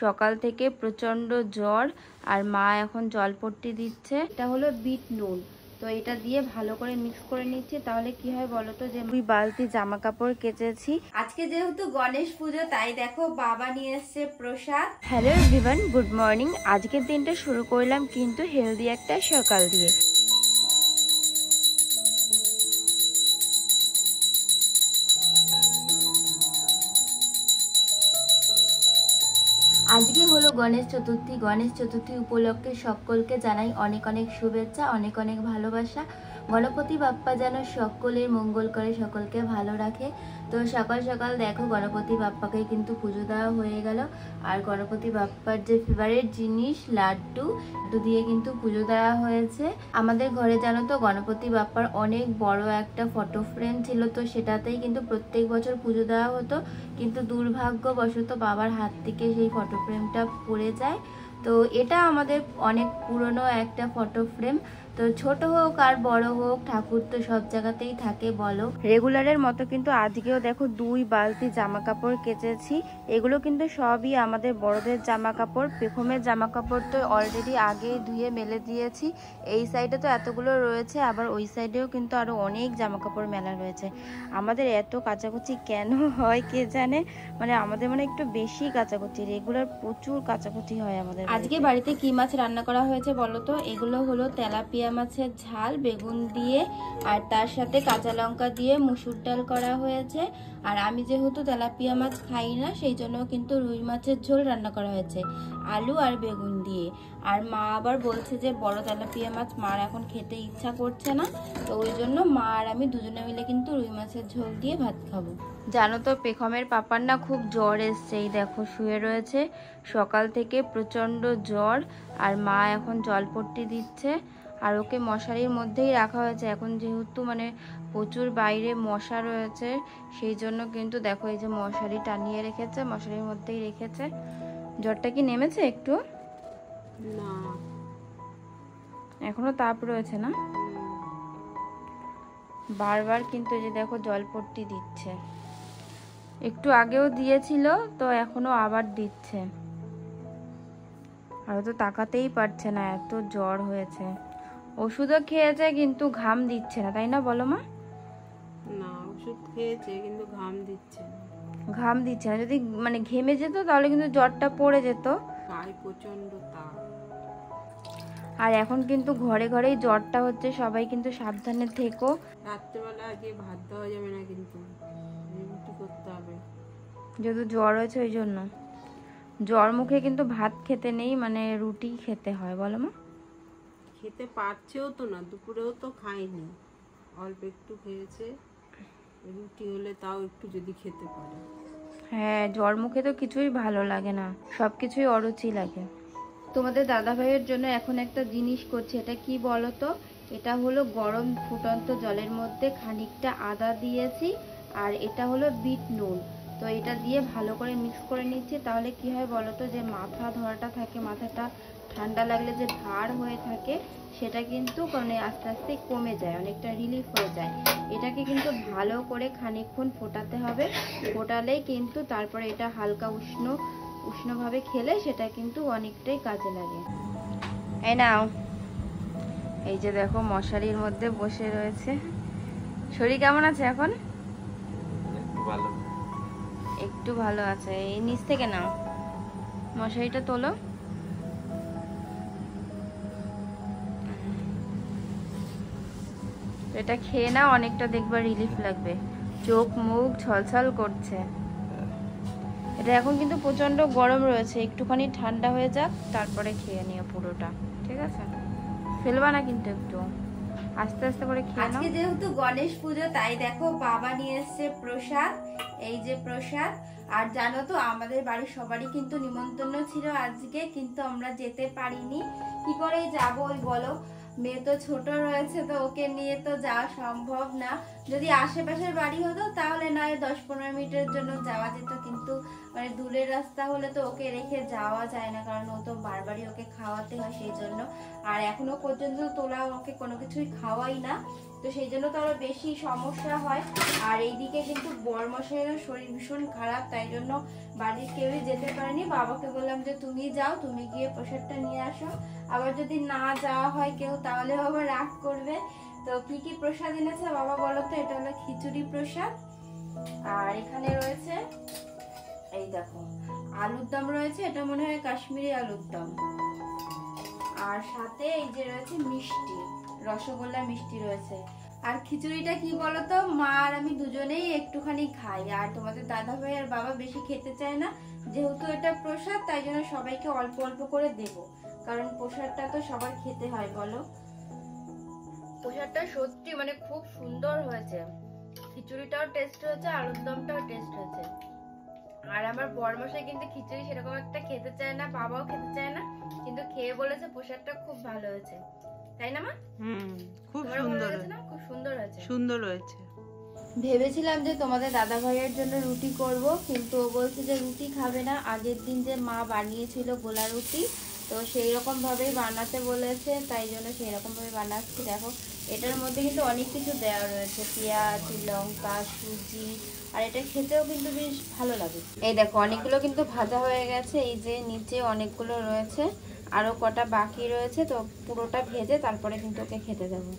সকাল থেকে প্রচন্ড জ্বর আর মা এখন জলপট্টি দিচ্ছে। এটা হলো বিট নুন, তো এটা দিয়ে ভালো করে মিক্স করে নিচ্ছি। তাহলে কি হয় বলতো, যে 2 বালতি জামা কাপড় কেচেছি। আজকে যেহেতু গণেশ পুজো, তাই দেখো বাবা নিয়ে এসছে প্রসাদ। Hello everyone, good morning. আজকের দিনটা শুরু করলাম কিন্তু হেলদি একটা সকাল দিয়ে। আজকে হলো গণেশ চতুর্থী। গণেশ চতুর্থী উপলক্ষে সকলকে জানাই অনেক অনেক শুভেচ্ছা, অনেক অনেক ভালোবাসা। গণপতি বাপ্পা যেন সকলের মঙ্গল করে, সকলকে ভালো রাখে। তো সকাল সকাল দেখো গণপতি বাপ্পাকে কিন্তু পুজো দেওয়া হয়ে গেল। আর গণপতি বাপ্পার যে ফেভারিট জিনিস লাড্ডু দিয়ে কিন্তু পুজো দেওয়া হয়েছে। আমাদের ঘরে জানো তো গণপতি বাপ্পার অনেক বড় একটা ফটো ফ্রেম ছিল, তো সেটাতেই কিন্তু প্রত্যেক বছর পুজো দেওয়া হতো। কিন্তু দুর্ভাগ্যবশত বাবার হাত থেকে সেই ফটো ফ্রেমটা পড়ে যায়। তো এটা আমাদের অনেক পুরনো একটা ফটো ফ্রেম। তো ছোট হোক আর বড় হোক, ঠাকুর তো সব জায়গাতেই থাকে বলো। রেগুলারের মতো কিন্তু আজকেও দেখো 2 বালতি জামা কাপড় কেচেছি। এগুলো কিন্তু সবই আমাদের বড়দের জামা কাপড়। পেখমের জামা কাপড় তো অলরেডি আগে ধুয়ে মেলে দিয়েছি। এই সাইডে তো এতগুলো রয়েছে, আবার ওই সাইডেও কিন্তু আরো অনেক জামা কাপড় মেলা রয়েছে। আমাদের এত কাচাকুচি কেন হয় কে জানে, মানে আমাদের মানে একটু বেশি কাচাকুচি, রেগুলার প্রচুর কাচাকুচি হয় আমাদের। আজকে বাড়িতে কি মাছ রান্না করা হয়েছে বলো তো? এগুলো হলো তেলাপিয়া মাছের ঝাল বেগুন দিয়ে, আর তার সাথে কাঁচা লঙ্কা দিয়ে মুসুর ডাল করা হয়েছে। আর আমি যেহেতু তেলাপিয়া মাছ খাই না, সেই জন্য কিন্তু রুই মাছের ঝোল রান্না করা হয়েছে আলু আর বেগুন দিয়ে। আর মা আবার বলছে যে বড় তেলাপিয়া মাছ মার এখন খেতে ইচ্ছা করছে না, তো ওই জন্য মা আর আমি দুজনে মিলে কিন্তু রুই মাছের ঝোল দিয়ে ভাত খাবো। জানো তো পেখমের পাপার না খুব জ্বর এসছে, এই দেখো শুয়ে রয়েছে সকাল থেকে প্রচন্ড জ্বর। আর মা এখন জলপট্টি দিচ্ছে, আর ওকে মশারির মধ্যেই রাখা হয়েছে। এখন যেহেতু মানে প্রচুর বাইরে মশা রয়েছে, সেই জন্য কিন্তু দেখো এই যে মশারি টানিয়ে রেখেছে, মশারির মধ্যেই রেখেছে। জ্বরটা কি নেমেছে একটু? না, এখনো তাপ রয়েছে না? বারবার কিন্তু এই যে দেখো জলপট্টি দিচ্ছে, একটু আগেও দিয়েছিল, তো এখনো আবার দিচ্ছে। আর তো তাকাতেই পারছে না, এত জ্বর হয়েছে। ওষুধও খেয়েছে কিন্তু ঘাম দিচ্ছে না, তাই না বলো মা? না, ওষুধ খেয়েছে কিন্তু ঘাম দিচ্ছে না। ঘাম দিচ্ছে না, যদি মানে ঘেমে যেত তাহলে কিন্তু জ্বরটা পড়ে যেত। গায়ে প্রচন্ড তাপ। আর এখন কিন্তু ঘরে ঘরেই জ্বরটা হচ্ছে, সবাই কিন্তু সাবধানে থেকো। রাত্রেবেলা আগে ভাত দেওয়া যাবে না, কিন্তু রুটি করতে হবে। যেহেতু জ্বর হয়েছে ওই জন্য জ্বর মুখে কিন্তু ভাত খেতে নেই, মানে রুটি খেতে হয় বলো মা। খেতে পারছেও তো না, দুপুরেও তো খায়নি, অল্প একটু খেয়েছে। রুটি হলে তাও একটু যদি খেতে পারে। হ্যাঁ, জ্বর মুখে তো কিছুই ভালো লাগে না, সবকিছুই অরুচি লাগে। তোমাদের দাদা ভাইয়ের জন্য এখন একটা জিনিস করছে, এটা কি বলো তো? এটা হলো গরম ফুটন্ত জলের মধ্যে খানিকটা আদা দিয়েছি, আর এটা হলো বিট নুন। তো এটা দিয়ে ভালো করে মিক্স করে নিচ্ছি। তাহলে কি হয় বলো তো, যে মাথা ধরাটা থাকে, মাথাটা ঠান্ডা লাগলে যে ভার হয়ে থাকে, সেটা কিন্তু মানে আস্তে আস্তে কমে যায়, অনেকটা রিলিফ হয়ে যায়। এটাকে কিন্তু ভালো করে খানিকক্ষণ ফোটাতে হবে, ফোটালেই কিন্তু তারপরে এটা হালকা উষ্ণভাবে খেলে সেটা কিন্তু অনেকটাই কাজে লাগে। এই নাও, এই যে দেখো মশারির মধ্যে বসে রয়েছে। শরীর কেমন আছে এখন? একটু ভালো আছে। এই নিচ থেকে নাও, মশারিটা তোলো। এটা খেয়ে নাও, অনেকটা দেখবা রিলিফ লাগবে, চোখ মুখ ছলছল করছে। এটা এখন কিন্তু প্রচন্ড গরম রয়েছে, একটুখানি ঠান্ডা হয়ে যাক তারপরে খেয়ে নিও পুরোটা, ঠিক আছে? ফেলবা না কিন্তু, একটু আস্তে আস্তে করে খেয়ে নাও। আজকে যেহেতু গণেশ পুজো, তাই দেখো বাবা নিয়ে এসছে প্রসাদ, এই যে প্রসাদ। আর জানো তো আমাদের বাড়ির সবারই কিন্তু নিমন্ত্রণ ছিল আজকে, কিন্তু আমরা যেতে পারিনি। কি করে যাবো ওই বলো, মেয়ে তো ছোট রয়েছে, তো ওকে নিয়ে তো যাওয়া সম্ভব না। যদি আশেপাশের বাড়ি হতো তাহলে নয় 10-15 মিনিটের জন্য যাওয়া যেত, কিন্তু কিন্তু মানে দূরের রাস্তা হলে তো ওকে রেখে যাওয়া যায় না, কারণ ও তো বারবারই ওকে খাওয়াতে হয় সেই জন্য। আর এখনো পর্যন্ত তোলা ওকে কোনো কিছুই খাওয়াই না, তো সেই জন্য তো আরো বেশি সমস্যা হয়। আর এইদিকে কিন্তু বরমশাইয়েরও শরীর ভীষণ খারাপ, তাই জন্য বাড়ির কেউই যেতে পারেনি। বাবাকে বললাম যে তুমি যাও, তুমি গিয়ে প্রসাদটা নিয়ে আসো, আবার যদি না যাওয়া হয় কেউ তাহলে বাবা রাগ করবে। তো কি কি প্রসাদ এনেছে বাবা বলো তো? এটা হলো খিচুড়ি প্রসাদ, আর এখানে রয়েছে এই দেখো আলুর দম রয়েছে, এটা মনে হয় কাশ্মীরি আলুর দম। আর সাথে এই যে রয়েছে মিষ্টি, রসগোল্লা মিষ্টি রয়েছে। আর খিচুড়িটা কি বলতো, মা আর আমি দুজনেই একটুখানি খাই, আর তোমাদের দাদা ভাই আর বাবা বেশি খেতে চায় না। যেহেতু এটা প্রসাদ তাই জন্য সবাইকে অল্প অল্প করে দেব, কারণ প্রসাদটা তো সবার খেতে হয় বলো। প্রসাদটা সত্যি মানে খুব সুন্দর হয়েছে, খিচুড়িটাও টেস্ট হয়েছে, আলুর দমটাও টেস্ট হয়েছে। আর আমার বরমশাই কিন্তু খিচুড়ি সেরকম একটা খেতে চায় না, বাবাও খেতে চায় না, কিন্তু খেয়ে বলেছে প্রসাদটা খুব ভালো হয়েছে, তাই না মা? খুব সুন্দর না, খুব সুন্দর হয়েছে, সুন্দর হয়েছে। ভেবেছিলাম যে তোমাদের দাদা ভাইয়ের জন্য রুটি করব, কিন্তু ও বলছে যে রুটি খাবে না। আগের দিন যে মা বানিয়েছিল গোলা রুটি, তো সেই রকম ভাবেই বানাতে বলেছে, তাই জন্য সেই রকম ভাবে বানাচ্ছি। দেখো এটার মধ্যে কিন্তু অনেক কিছু দেওয়া রয়েছে, পেঁয়াজ, লঙ্কা, সুজি, আর এটা খেতেও কিন্তু বেশ ভালো লাগে। এই দেখো অনেকগুলো কিন্তু ভাজা হয়ে গেছে, এই যে নিচে অনেকগুলো রয়েছে, আরো কটা বাকি রয়েছে, তো পুরোটা ভেজে তারপরে কিন্তু ওকে খেতে দেবো।